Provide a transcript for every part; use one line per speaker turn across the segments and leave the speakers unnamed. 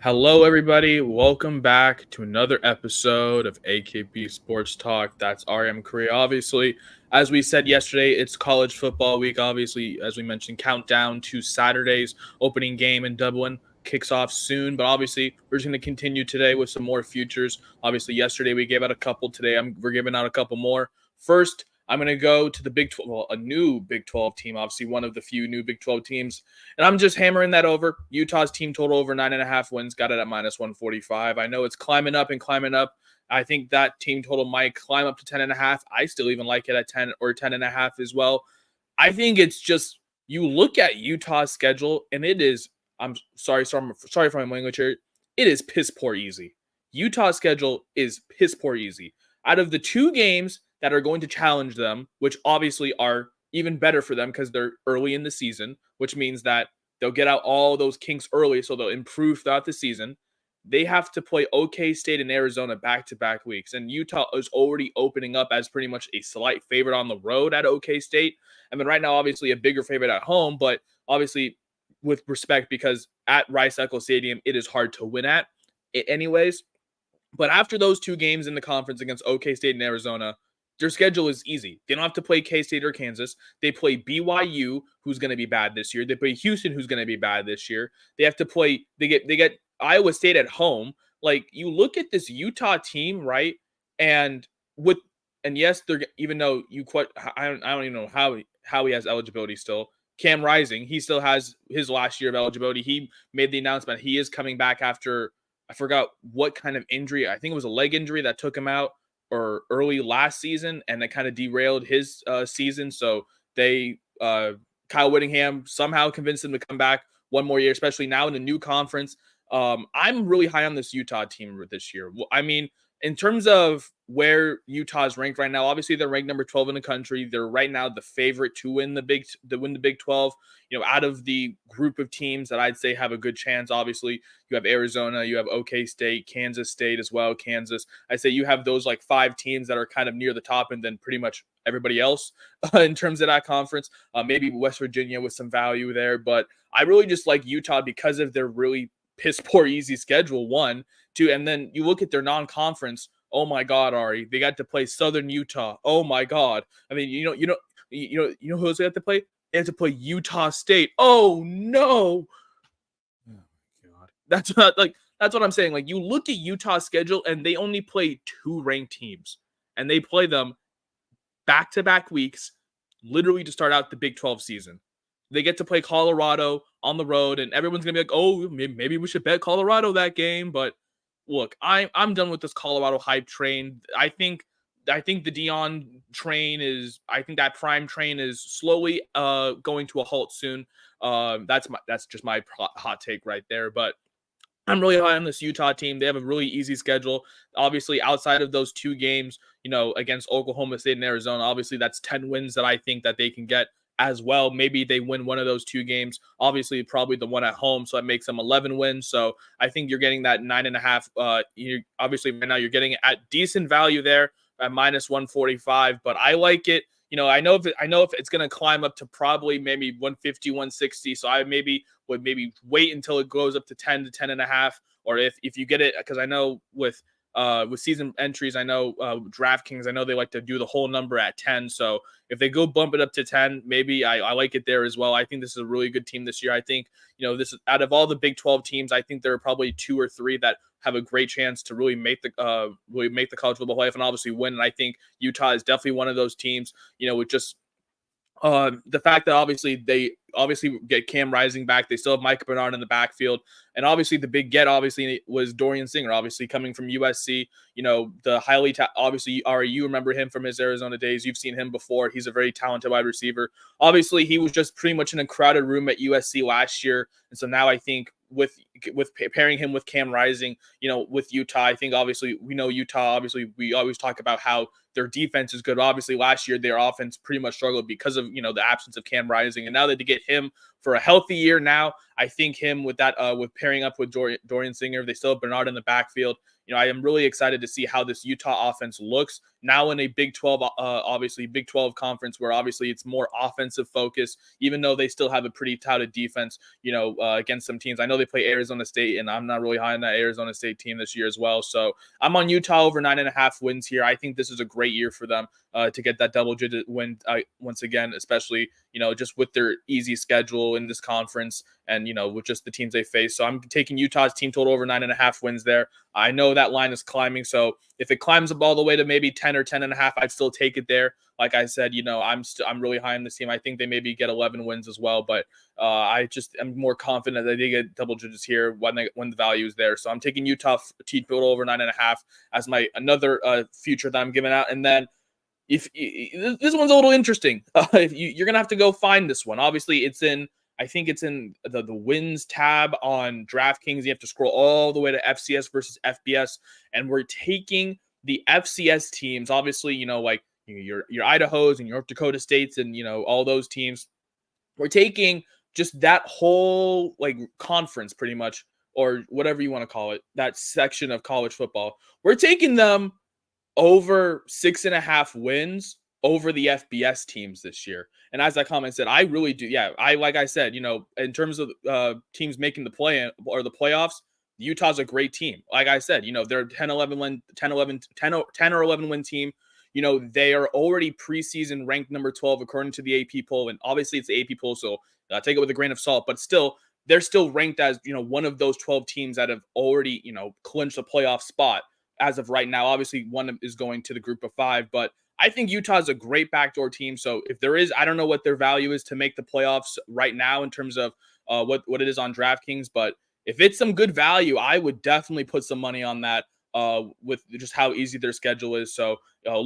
Hello, everybody. Welcome back to another episode of AKP Sports Talk. That's RM Korea. Obviously, as we said yesterday, it's college football week. Obviously, as we mentioned, countdown to Saturday's opening game in Dublin kicks off soon. But obviously, we're just going to continue today with some more futures. Obviously, yesterday we gave out a couple. Today, we're giving out a couple more. First, I'm going to go to the Big 12, well, a new Big 12 team, obviously one of the few new Big 12 teams. And I'm just hammering that over. Utah's team total over 9.5 wins, got it at minus 145. I know it's climbing up and climbing up. I think that team total might climb up to 10.5. I still even like it at 10 or 10.5 as well. I think it's just, you look at Utah's schedule and it is, I'm sorry for my language here. It is piss poor easy. Utah's schedule is piss poor easy. Out of the two games that are going to challenge them, which obviously are even better for them because they're early in the season, which means that they'll get out all those kinks early, so they'll improve throughout the season. They have to play OK State and Arizona back-to-back weeks, and Utah is already opening up as pretty much a slight favorite on the road at OK State. And then right now, obviously, a bigger favorite at home, but obviously with respect because at Rice-Eccles Stadium, it is hard to win at it anyways. But after those two games in the conference against OK State and Arizona, their schedule is easy. They don't have to play K-State or Kansas. They play BYU, who's going to be bad this year. They play Houston, who's going to be bad this year. They have to play. They get Iowa State at home. Like, you look at this Utah team, right? And yes, they're, even though I don't even know how he has eligibility still. Cam Rising, he still has his last year of eligibility. He made the announcement he is coming back after, I forgot what kind of injury. I think it was a leg injury that took him out or early last season, and that kind of derailed his season. So Kyle Whittingham somehow convinced him to come back one more year, especially now in the new conference. I'm really high on this Utah team this year. I mean, in terms of where Utah's ranked right now, obviously they're ranked number 12 in the country. They're right now the favorite to win the Big 12. You know, out of the group of teams that I'd say have a good chance, obviously you have Arizona, you have OK State, Kansas State as well. Kansas. I say you have those like five teams that are kind of near the top, and then pretty much everybody else in terms of that conference. Maybe West Virginia with some value there, but I really just like Utah because of their really piss poor easy schedule. 1, 2, and then you look at their non-conference. Oh my God, Ari, they got to play Southern Utah. Oh my God. I mean, you know who else they have to play? They have to play Utah State. Oh no. Oh my God. That's what I'm saying. Like, you look at Utah's schedule and they only play 2 ranked teams, and they play them back-to-back weeks, literally to start out the Big 12 season. They get to play Colorado on the road, and everyone's gonna be like, "Oh, maybe we should bet Colorado that game." But look, I'm done with this Colorado hype train. I think the Deion train is. I think that prime train is slowly going to a halt soon. That's just my hot take right there. But I'm really high on this Utah team. They have a really easy schedule. Obviously, outside of those 2 games, against Oklahoma State and Arizona, obviously that's 10 wins that I think that they can get as well. Maybe they win one of those 2 games. Obviously, probably the one at home, so that makes them 11 wins. So I think you're getting that 9.5. Obviously, right now you're getting it at decent value there at minus 145. But I like it. I know if it's going to climb up to probably maybe 150, 160. So I would wait until it goes up to 10 to 10.5. Or if you get it, because I know with season entries, I know DraftKings, I know they like to do the whole number at 10. So if they go bump it up to 10, maybe I like it there as well. I think this is a really good team this year. I think, this is out of all the Big 12 teams, I think there are probably 2 or 3 that have a great chance to really make the college football playoff and obviously win. And I think Utah is definitely one of those teams, with just the fact that they obviously get Cam Rising back. They still have Micah Bernard in the backfield. And obviously the big get obviously was Dorian Singer, obviously coming from USC. The highly obviously, Ari, you remember him from his Arizona days. You've seen him before. He's a very talented wide receiver. Obviously, he was just pretty much in a crowded room at USC last year. And so now I think with pairing him with Cam Rising, with Utah, I think obviously we know Utah. Obviously, we always talk about how their defense is good. Obviously, last year their offense pretty much struggled because of the absence of Cam Rising, and now that they get him for a healthy year now, I think him with that with pairing up with Dorian Singer, they still have Bernard in the backfield. I am really excited to see how this Utah offense looks now in a Big 12, obviously Big 12 conference where obviously it's more offensive focus, even though they still have a pretty touted defense, against some teams. I know they play Arizona State, and I'm not really high on that Arizona State team this year as well. So I'm on Utah over 9.5 wins here. I think this is a great year for them to get that double-digit win once again, especially, just with their easy schedule in this conference and, with just the teams they face. So I'm taking Utah's team total over 9.5 wins there. I know that line is climbing. So if it climbs up all the way to maybe 10 or 10.5, I'd still take it there. Like I said, I'm really high on this team. I think they maybe get 11 wins as well, but I just am more confident that they get double digits here when the value is there. So I'm taking Utah team total over 9.5 as my another future that I'm giving out. And then if this one's a little interesting, you're gonna have to go find this one. Obviously, I think it's in the wins tab on DraftKings. You have to scroll all the way to FCS versus FBS, and we're taking the FCS teams. Obviously, like your Idahos and your North Dakota States and all those teams. We're taking just that whole like conference pretty much, or whatever you want to call it, that section of college football. We're taking them over 6.5 wins over the FBS teams this year. And as I commented, I really do. Yeah, like I said, in terms of teams making the play or the playoffs, Utah's a great team. Like I said, they're 10 or 11 win team. They are already preseason ranked number 12 according to the AP poll. And obviously it's the AP poll, so take it with a grain of salt. But still, they're still ranked as, one of those 12 teams that have already, clinched a playoff spot as of right now. Obviously, one is going to the group of 5. But I think Utah is a great backdoor team. So if there is, I don't know what their value is to make the playoffs right now in terms of what it is on DraftKings. But if it's some good value, I would definitely put some money on that with just how easy their schedule is. So I'm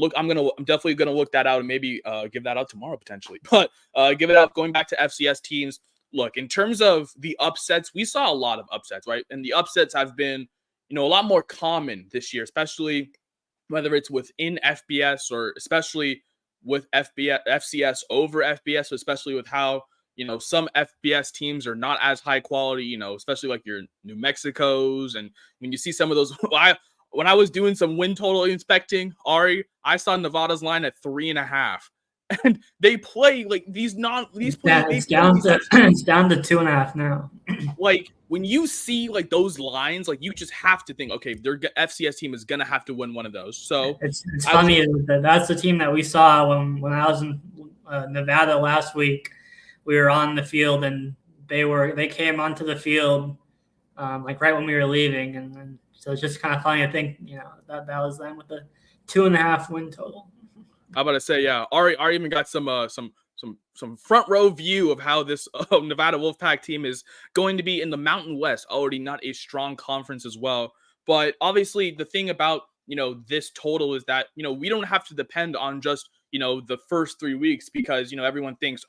definitely gonna look that out and maybe give that out tomorrow potentially. But give it up. Going back to FCS teams, look, in terms of the upsets, we saw a lot of upsets, right? And the upsets have been a lot more common this year, especially whether it's within FBS or especially with FCS over FBS, especially with how some FBS teams are not as high quality, especially like your New Mexico's. And when you see some of those, when I was doing some win total inspecting, Ari, I saw Nevada's line at 3.5, and they play like these play.
It's down to 2.5 now.
Like when you see like those lines, like you just have to think, okay, their FCS team is gonna have to win one of those. So
it's funny that that's the team that we saw when I was in Nevada last week. We were on the field and they came onto the field like right when we were leaving, and so it's just kind of funny to think that was them with the 2.5 win total.
How about I say, yeah, Ari even got some front row view of how this Nevada Wolfpack team is going to be in the Mountain West, already not a strong conference as well. But obviously the thing about, this total is that, we don't have to depend on just, the first 3 weeks because, everyone thinks,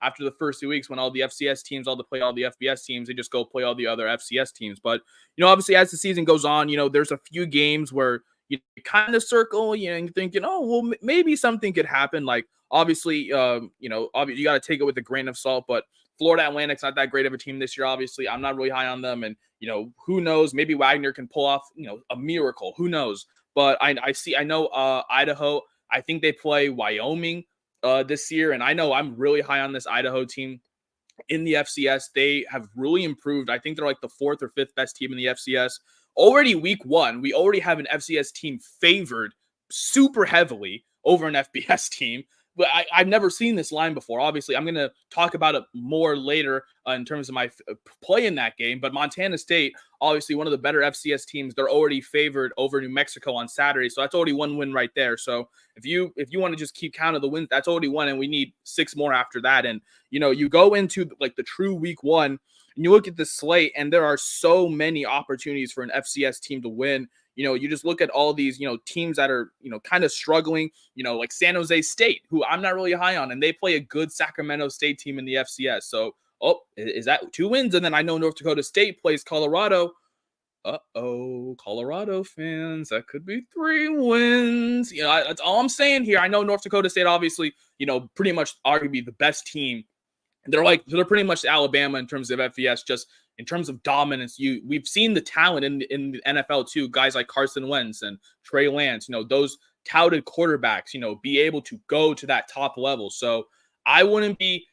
after the first 2 weeks when all the FCS teams, play all the FBS teams, they just go play all the other FCS teams. But, obviously as the season goes on, there's a few games where you kind of circle, and you're thinking, well, maybe something could happen. Like, obviously, you got to take it with a grain of salt, but Florida Atlantic's not that great of a team this year. Obviously, I'm not really high on them. And, who knows, maybe Wagner can pull off, a miracle. Who knows? But I know Idaho, I think they play Wyoming this year. And I know I'm really high on this Idaho team in the FCS. They have really improved. I think they're like the 4th or 5th best team in the FCS. Already week 1, we already have an FCS team favored super heavily over an FBS team. But I've never seen this line before. Obviously, I'm going to talk about it more later in terms of my play in that game. But Montana State, obviously one of the better FCS teams, they're already favored over New Mexico on Saturday. So that's already one win right there. So if you want to just keep count of the wins, that's already one, and we need 6 more after that. And, you go into like the true week 1, and you look at the slate, and there are so many opportunities for an FCS team to win. You just look at all these, teams that are, kind of struggling, like San Jose State, who I'm not really high on, and they play a good Sacramento State team in the FCS. So, is that 2 wins? And then I know North Dakota State plays Colorado. Colorado fans, that could be 3 wins. That's all I'm saying here. I know North Dakota State, obviously, pretty much arguably the best team they're pretty much Alabama in terms of FBS, just in terms of dominance. We've seen the talent in the NFL too. Guys like Carson Wentz and Trey Lance, those touted quarterbacks, be able to go to that top level. So I wouldn't be,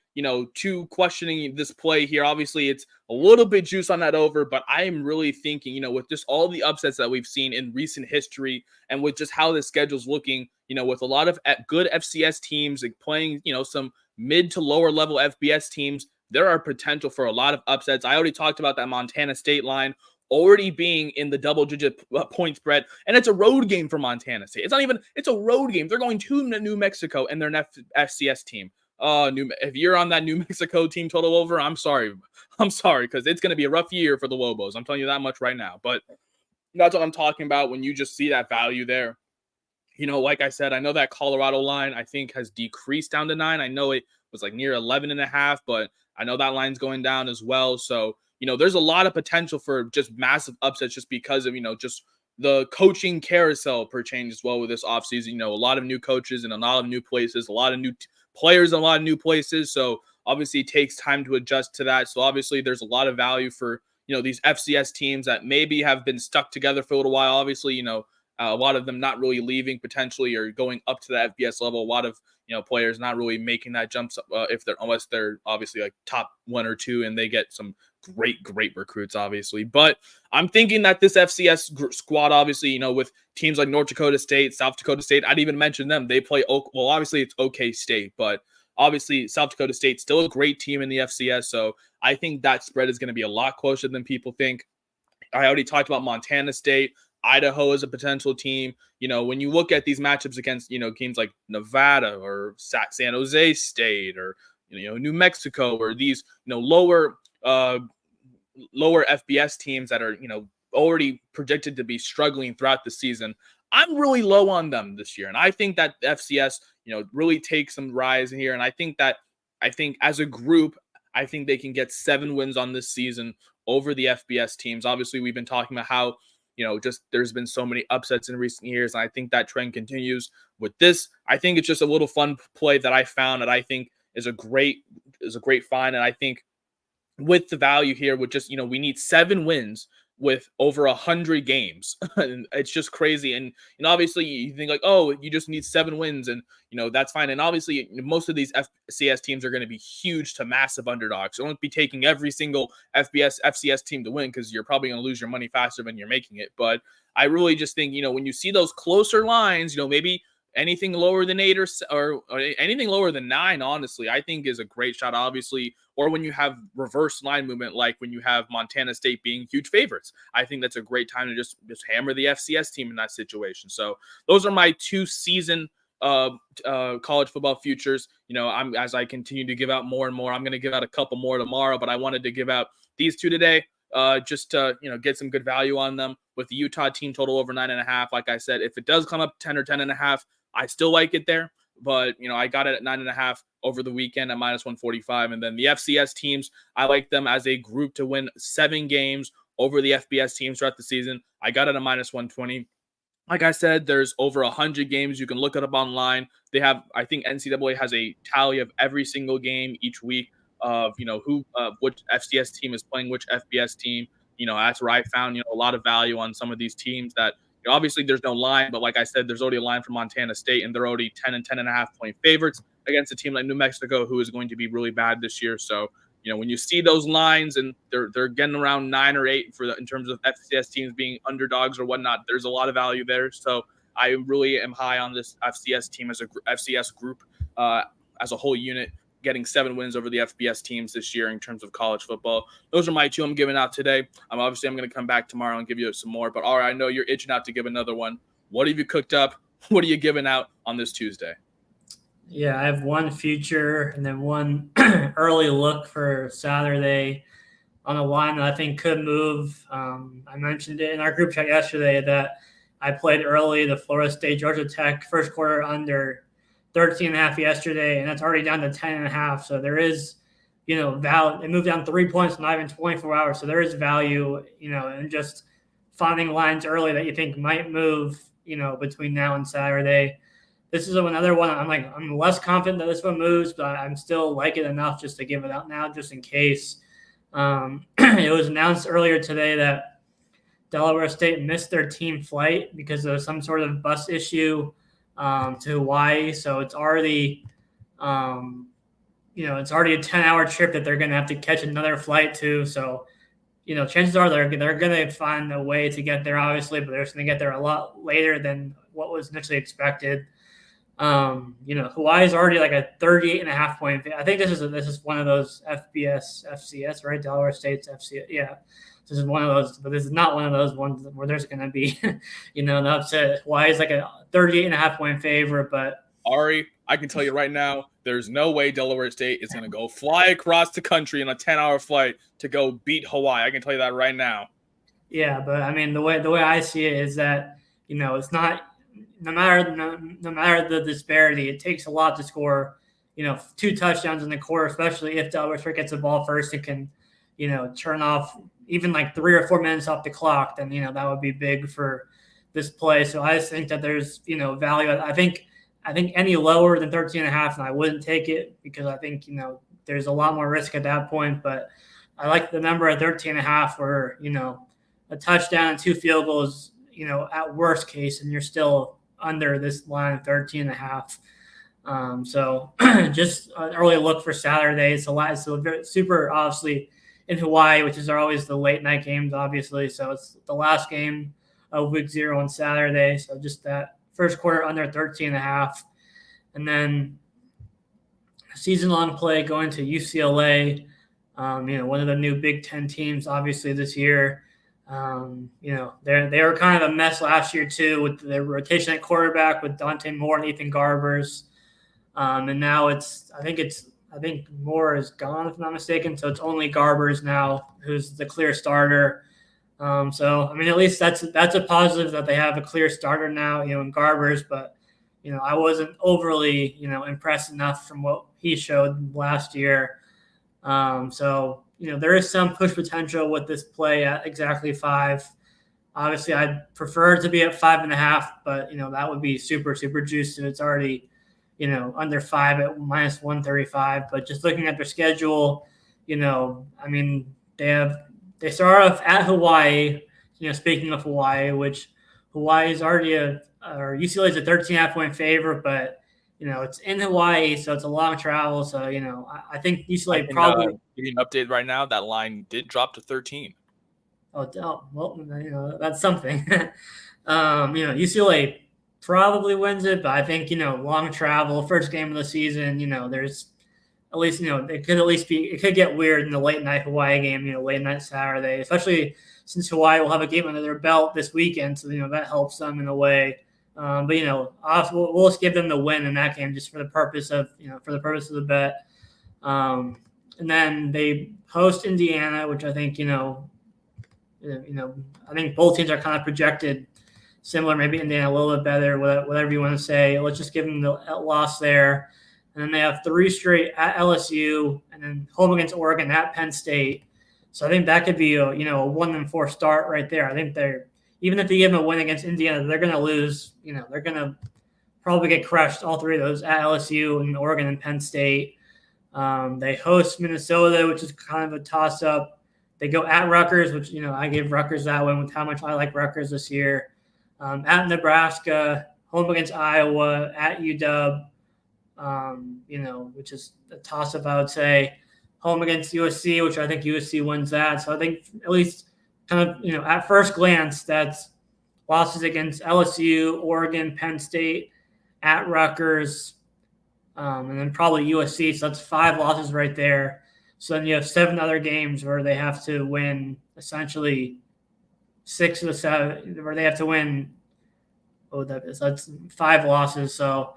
too questioning this play here. Obviously, it's a little bit juice on that over, but I am really thinking, with just all the upsets that we've seen in recent history and with just how the schedule's looking, with a lot of good FCS teams like playing, some mid to lower level FBS teams, there are potential for a lot of upsets. I already talked about that Montana State line already being in the double-digit point spread, and it's a road game for Montana State. It's a road game. They're going to New Mexico and their FCS team. If you're on that New Mexico team total over, I'm sorry, because it's going to be a rough year for the Lobos. I'm telling you that much right now. But that's what I'm talking about when you just see that value there. Like I said, I know that Colorado line, I think, has decreased down to 9. I know it was like near 11.5, but I know that line's going down as well. So, there's a lot of potential for just massive upsets just because of, just the coaching carousel per change as well with this offseason. A lot of new coaches and a lot of new places, a lot of new players in a lot of new places. So, obviously, it takes time to adjust to that. So, obviously, there's a lot of value for, these FCS teams that maybe have been stuck together for a little while. Obviously, a lot of them not really leaving potentially or going up to the FBS level. A lot of players not really making that jump unless they're obviously like top 1 or 2 and they get some great recruits, obviously. But I'm thinking that this FCS squad, obviously, with teams like North Dakota State, South Dakota State, I'd even mention them. They play obviously it's OK State, but obviously South Dakota State still a great team in the FCS. So I think that spread is going to be a lot closer than people think. I already talked about Montana State. Idaho is a potential team. When you look at these matchups against, teams like Nevada or San Jose State or, New Mexico or these, lower FBS teams that are, already predicted to be struggling throughout the season, I'm really low on them this year. And I think that the FCS, really takes some rise in here. And I think as a group, I think they can get 7 wins on this season over the FBS teams. Obviously, we've been talking about how, just there's been so many upsets in recent years. And I think that trend continues with this. I think it's just a little fun play that I found that I think is a great find. And I think with the value here, with just, we need 7 wins with over 100 games. And it's just crazy. And obviously you think like, oh, you just need 7 wins and, that's fine. And obviously most of these FCS teams are going to be huge to massive underdogs. So don't be taking every single FCS team to win because you're probably going to lose your money faster than you're making it. But I really just think, when you see those closer lines, maybe anything lower than 8 or anything lower than 9, honestly, I think is a great shot, obviously. Or when you have reverse line movement, like when you have Montana State being huge favorites, I think that's a great time to just hammer the FCS team in that situation. So those are my 2 season college football futures. As I continue to give out more and more, I'm going to give out a couple more tomorrow, but I wanted to give out these 2 today. Just to get some good value on them with the Utah team total over 9.5. Like I said, if it does come up 10 or 10.5, I still like it there. But I got it at 9.5 over the weekend at -145. And then the FCS teams, I like them as a group to win 7 games over the FBS teams throughout the season. I got it at -120. Like I said, there's over 100 games. You can look it up online. They have, I think NCAA has a tally of every single game each week of, which FCS team is playing which FBS team. That's where I found, a lot of value on some of these teams that, obviously there's no line, but like I said, there's already a line for Montana State and they're already 10 and 10.5 point favorites against a team like New Mexico, who is going to be really bad this year. So, when you see those lines and they're getting around 9 or 8 in terms of FCS teams being underdogs or whatnot, there's a lot of value there. So I really am high on this FCS team as a FCS group as a whole unit, getting 7 wins over the FBS teams this year in terms of college football. Those are my 2 I'm giving out today. I'm going to come back tomorrow and give you some more. But all right, I know you're itching out to give another one. What have you cooked up? What are you giving out on this Tuesday?
Yeah, I have 1 future and then 1 early look for Saturday on a line that I think could move. I mentioned it in our group chat yesterday that I played early the Florida State Georgia Tech first quarter under 13.5 yesterday, and that's already down to 10.5. So there is, value. It moved down 3 points, not even 24 hours. So there is value, in just finding lines early that you think might move, between now and Saturday. this is another one. I'm less confident that this one moves, but I'm still like it enough just to give it out now, just in case. It was announced earlier today that Delaware State missed their team flight because of some sort of bus issue to Hawaii. So it's already, it's already a 10-hour trip that they're going to have to catch another flight to. So, chances are they're going to find a way to get there, obviously, but they're just going to get there a lot later than what was initially expected. Hawaii is already like a 38.5 point. I think this is one of those FCS, right? Delaware State's FCS. Yeah. This is one of those, but this is not one of those ones where there's going to be, an upset. Hawaii is like a 38.5 point favorite, but
Ari, I can tell you right now, there's no way Delaware State is going to go fly across the country in a 10-hour flight to go beat Hawaii. I can tell you that right now.
Yeah, but I mean, the way I see it is that, it's not, no matter the disparity, it takes a lot to score, 2 touchdowns in the quarter, especially if Delaware State gets the ball first and can, turn off even like 3 or 4 minutes off the clock, then, that would be big for this play. So I just think that there's, value. I think any lower than 13.5, and I wouldn't take it because I think, there's a lot more risk at that point. But I like the number at 13.5 where, a touchdown and 2 field goals, at worst case, and you're still under this line of 13.5. So just an early look for Saturday. It's super obviously in Hawaii, which is always the late night games, obviously. So it's the last game of week 0 on Saturday. So just that first quarter under 13.5. And then season-long play going to UCLA, one of the new Big Ten teams, obviously, this year. They were kind of a mess last year, too, with their rotation at quarterback with Dante Moore and Ethan Garbers. And now I think Moore is gone, if I'm not mistaken. So it's only Garbers now who's the clear starter. So, I mean, at least that's a positive that they have a clear starter now, in Garbers. But, I wasn't overly, impressed enough from what he showed last year. So, there is some push potential with this play at exactly 5. Obviously, I'd prefer it to be at 5.5, but, that would be super, super juiced. And it's already, under 5 at minus 135. But just looking at their schedule, I mean, they start off at Hawaii, speaking of Hawaii, which Hawaii is already UCLA is a 13.5 point favorite, but, it's in Hawaii, so it's a long travel. So, I think UCLA probably
give you an update right now. That line did drop to 13.
Oh, well, that's something. UCLA probably wins it, but I think, long travel, first game of the season, there's at least, it could get weird in the late night Hawaii game, late night Saturday, especially since Hawaii will have a game under their belt this weekend. So, that helps them in a way. But, we'll just give them the win in that game just for the purpose of the bet. And then they host Indiana, which I think, I think both teams are kind of projected similar, maybe Indiana a little bit better, whatever you want to say. Let's just give them the loss there. And then they have 3 straight at LSU and then home against Oregon at Penn State. So I think that could be a 1-4 start right there. I think even if they give them a win against Indiana, they're going to lose. They're going to probably get crushed, all 3 of those at LSU and Oregon and Penn State. They host Minnesota, which is kind of a toss-up. They go at Rutgers, which, I gave Rutgers that one with how much I like Rutgers this year. At Nebraska, home against Iowa, at UW, which is a toss-up, I would say. Home against USC, which I think USC wins that. So I think at least kind of, at first glance, that's losses against LSU, Oregon, Penn State, at Rutgers, and then probably USC. So that's 5 losses right there. So then you have 7 other games where they have to win essentially 6 of the 7, where they have to win. That's 5 losses. So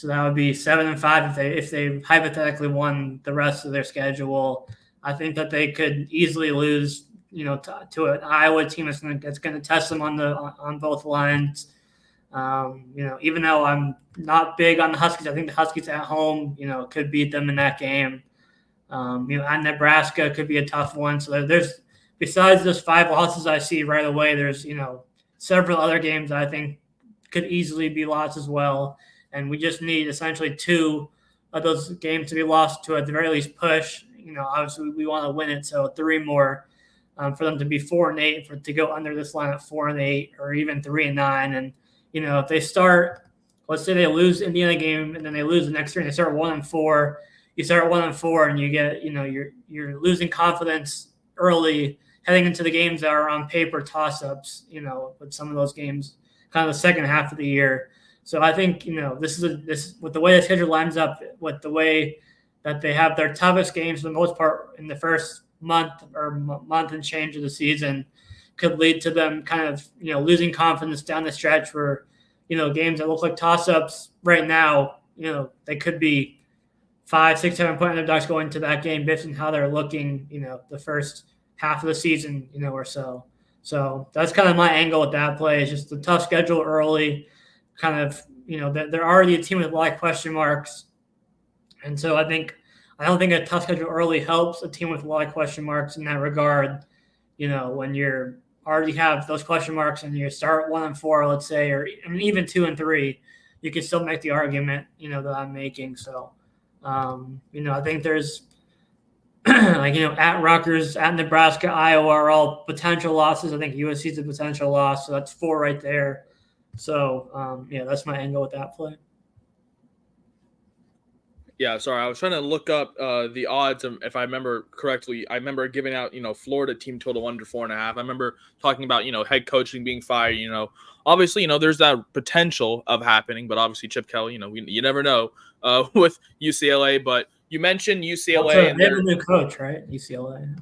that would be 7-5 if they hypothetically won the rest of their schedule. I think that they could easily lose, to an Iowa team that's going to test them on both lines. Even though I'm not big on the Huskies, I think the Huskies at home, could beat them in that game. At Nebraska could be a tough one. So there's, besides those 5 losses I see right away, there's, several other games I think could easily be lost as well. and we just need essentially 2 of those games to be lost to at the very least push. Obviously we want to win it, so 3 more for them to be 4-8, to go under this line at 4-8, or even 3-9. And if they start, let's say they lose Indiana game and then they lose the next 3 and they start 1-4. You start 1-4 and you get you're losing confidence early heading into the games that are on paper toss-ups. With some of those games, kind of the second half of the year. So I think this with the way the schedule lines up, with the way that they have their toughest games for the most part in the first month and change of the season, could lead to them kind of losing confidence down the stretch, where games that look like toss-ups right now, they could be 5, 6, 7-point underdogs going to that game based on how they're looking the first half of the season or so. So that's kind of my angle with that play, is just the tough schedule early. Kind of they're already a team with a lot of question marks, and so I don't think a tough schedule early helps a team with a lot of question marks in that regard. When you're already have those question marks and you start 1-4, let's say, or even 2-3, you can still make the argument that I'm making. So I think there's at Rutgers, at Nebraska, Iowa are all potential losses. I think USC is a potential loss, so that's 4 right there. So that's my angle with that play.
Yeah, sorry, I was trying to look up the odds. If I remember correctly, I remember giving out, Florida team total under 4.5. I remember talking about, head coaching being fired. Obviously, there's that potential of happening, but obviously Chip Kelly, you never know with UCLA. But you mentioned UCLA,
and they have a new coach, right? UCLA.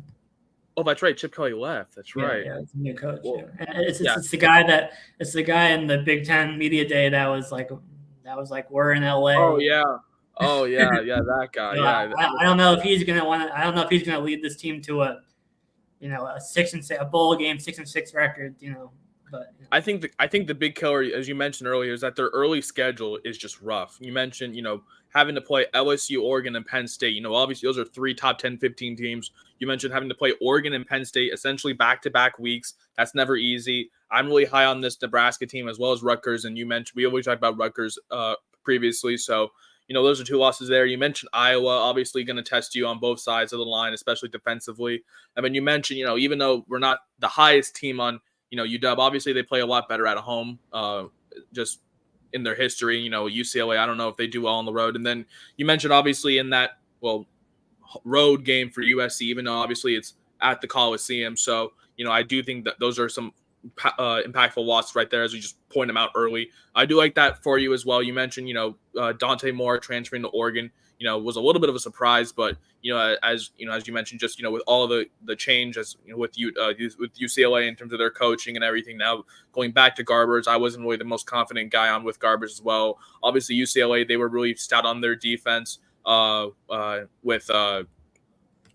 Oh, that's right. Chip Kelly left. That's right.
Yeah, it's a new coach. Well, yeah. It's the guy in the Big Ten media day that was like we're in LA.
Oh yeah, that guy.
So
yeah,
I don't know if he's gonna want to. I don't know if he's gonna lead this team to a 6-6, a bowl game, 6-6 record. But
I think the big killer, as you mentioned earlier, is that their early schedule is just rough. You mentioned having to play LSU, Oregon, and Penn State. Obviously those are 3 top 10, 15 teams. You mentioned having to play Oregon and Penn State essentially back-to-back weeks. That's never easy. I'm really high on this Nebraska team as well as Rutgers, and you mentioned we always talked about Rutgers previously, so. Those are 2 losses there. You mentioned Iowa, obviously going to test you on both sides of the line, especially defensively. I mean, you mentioned, even though we're not the highest team on, UW, obviously they play a lot better at home, just in their history. UCLA, I don't know if they do well on the road. And then you mentioned, obviously, in that, road game for USC, even though obviously it's at the Coliseum. So, I do think that those are some impactful losses right there, as we just point them out early. I do like that for you as well. You mentioned, Dante Moore transferring to Oregon, was a little bit of a surprise, but as you mentioned, just with all of the change with UCLA in terms of their coaching and everything. Now going back to Garbers, I wasn't really the most confident guy on with Garbers as well. Obviously UCLA, they were really stout on their defense with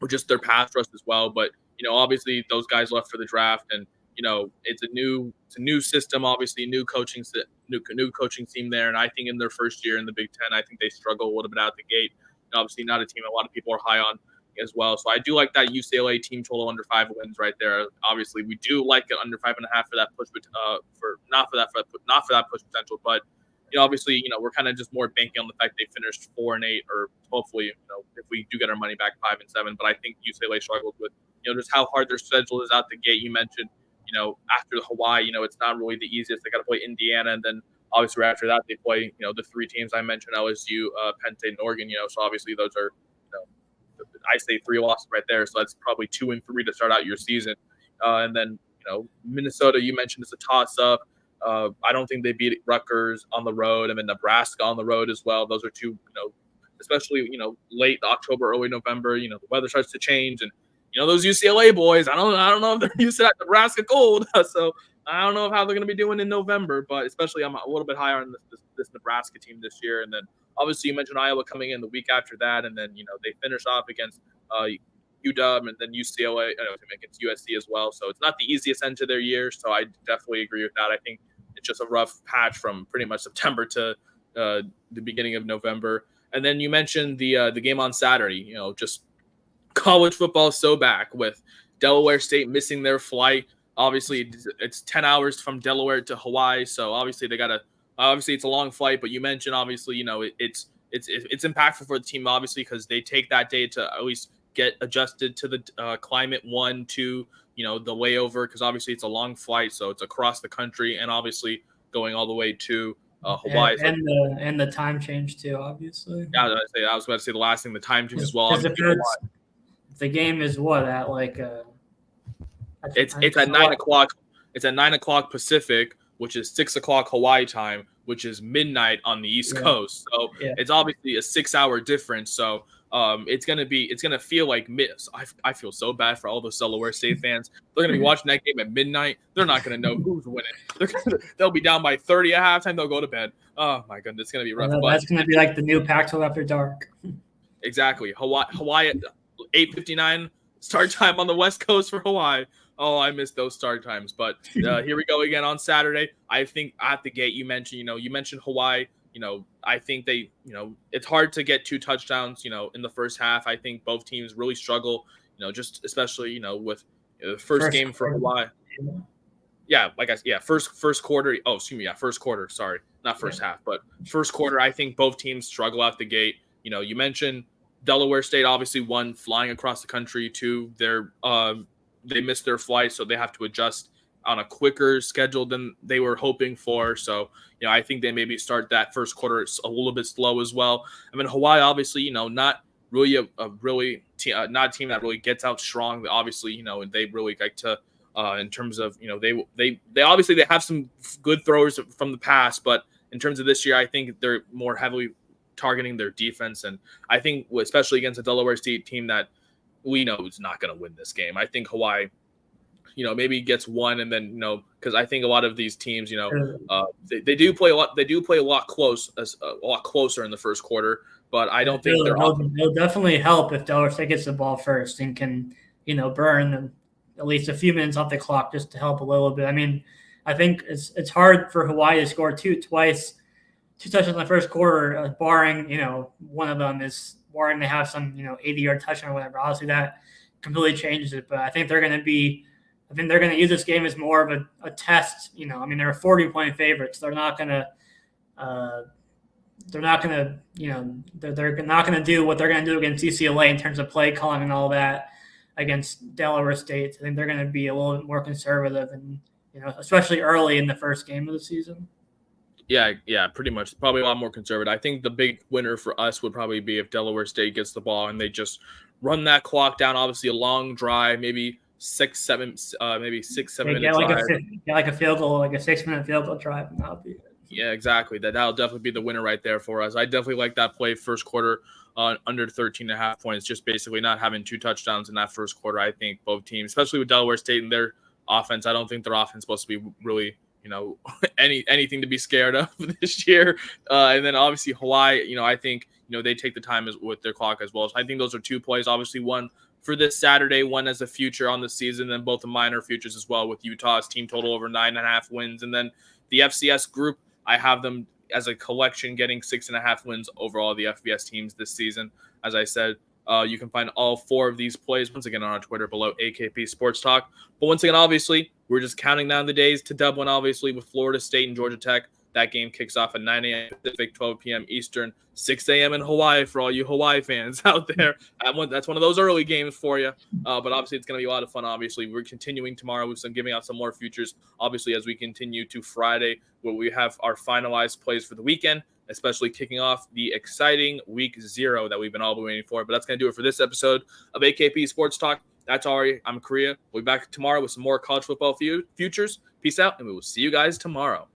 just their pass rush as well. But obviously those guys left for the draft, and it's a new system, obviously new coaching team there. And I think in their first year in the Big Ten, I think they struggle a little bit out the gate. And obviously not a team a lot of people are high on as well. So I do like that UCLA team total under 5 wins right there. Obviously we do like it under 5.5 for that push, not for that push potential, but obviously, we're kind of just more banking on the fact they finished 4-8, or hopefully, if we do get our money back 5-7. But I think UCLA struggled with, just how hard their schedule is out the gate. You mentioned, after Hawaii, it's not really the easiest. They got to play Indiana, and then obviously after that they play, the 3 teams I mentioned: LSU, Penn State, and Oregon. So obviously those are, I say 3 losses right there. So that's probably 2 and 3 to start out your season. And then Minnesota, you mentioned, is a toss-up. I don't think they beat Rutgers on the road, and then Nebraska on the road as well. Those are 2, especially late October, early November. The weather starts to change, and those UCLA boys, I don't know if they're used to that Nebraska cold. So I don't know how they're going to be doing in November, but especially I'm a little bit higher on this Nebraska team this year. And then obviously you mentioned Iowa coming in the week after that, and then they finish off against UW and then UCLA against USC as well. So it's not the easiest end to their year. So I definitely agree with that. I think it's just a rough patch from pretty much September to the beginning of November. And then you mentioned the game on Saturday. Just college football is so back, with Delaware State missing their flight. Obviously, it's 10 hours from Delaware to Hawaii, so obviously they got to Obviously, it's a long flight, but you mentioned obviously, it's impactful for the team obviously because they take that day to at least get adjusted to the climate. 1, 2, the layover because obviously it's a long flight, so it's across the country and obviously going all the way to Hawaii.
And the time change too, obviously.
Yeah, I was about to say the last thing, the time change as well.
If the game is what at like
it's at 9 o'clock. It's at 9 o'clock Pacific, which is 6 o'clock Hawaii time, which is midnight on the East Coast. So it's obviously a 6-hour difference. So it's gonna feel like I feel so bad for all those Delaware State fans. They're gonna be watching that game at midnight. They're not gonna know who's winning. They'll be down by 30 at halftime. They'll go to bed. Oh my goodness, it's gonna be rough.
That's gonna be like the new Pac-12 after dark.
Exactly. Hawaii at 8:59 start time on the West Coast for Hawaii. Oh, I missed those start times. But here we go again on Saturday. I think at the gate you mentioned Hawaii. I think they, it's hard to get 2 touchdowns, in the first half. I think both teams really struggle, just especially, with the first game for Hawaii. Yeah, first quarter. Oh, excuse me. Yeah, first quarter. Sorry, not first half, but first quarter. I think both teams struggle out the gate. You mentioned Delaware State, obviously 1 flying across the country. 2, they missed their flight, so they have to adjust on a quicker schedule than they were hoping for. So, I think they maybe start that first quarter a little bit slow as well. I mean, Hawaii, obviously, not really not a team that really gets out strong. Obviously, and they really like to, in terms of, they obviously they have some good throwers from the past, but in terms of this year, I think they're more heavily targeting their defense. And I think, especially against a Delaware State team that we know is not going to win this game, I think Hawaii, maybe gets 1, and then, because I think a lot of these teams, they do play a lot. They do play a lot closer in the first quarter, but I don't think
it'll definitely help if Delaware State gets the ball first and can, burn at least a few minutes off the clock just to help a little bit. I mean, I think it's hard for Hawaii to score 2 touchdowns in the first quarter, barring, one of them is barring they have some, 80-yard touchdown or whatever. Obviously, that completely changes it. But I think they're going to use this game as more of a test. They're a 40-point favorites. They're not going to do what they're going to do against UCLA in terms of play calling and all that against Delaware State. I think they're going to be a little bit more conservative, and especially early in the first game of the season.
Yeah, pretty much. Probably a lot more conservative. I think the big winner for us would probably be if Delaware State gets the ball and they just run that clock down. Obviously, a long drive, maybe 6-7 minute drive.
Like a field goal, like a 6-minute field goal drive, and that'll be it.
Yeah, exactly. That'll definitely be the winner right there for us. I definitely like that play first quarter under 13.5 points, just basically not having 2 touchdowns in that first quarter. I think both teams, especially with Delaware State and their offense, I don't think their offense is supposed to be really anything to be scared of this year. And then obviously Hawaii, I think, they take the time with their clock as well. So I think those are 2 plays, obviously 1 for this Saturday, 1 as a future on the season, and both the minor futures as well with Utah's team total over 9.5 wins. And then the FCS group, I have them as a collection getting 6.5 wins over all the FBS teams this season. As I said, you can find all 4 of these plays once again on our Twitter below AKP Sports Talk. But once again, obviously, we're just counting down the days to Dublin, obviously, with Florida State and Georgia Tech. That game kicks off at 9 a.m. Pacific, 12 p.m. Eastern, 6 a.m. in Hawaii for all you Hawaii fans out there. That's one of those early games for you. But obviously, it's going to be a lot of fun, obviously. We're continuing tomorrow with giving out some more futures, obviously, as we continue to Friday, where we have our finalized plays for the weekend, especially kicking off the exciting week 0 that we've been all waiting for. But that's going to do it for this episode of AKP Sports Talk. That's Ari. I'm Korea. We'll be back tomorrow with some more college football futures. Peace out, and we will see you guys tomorrow.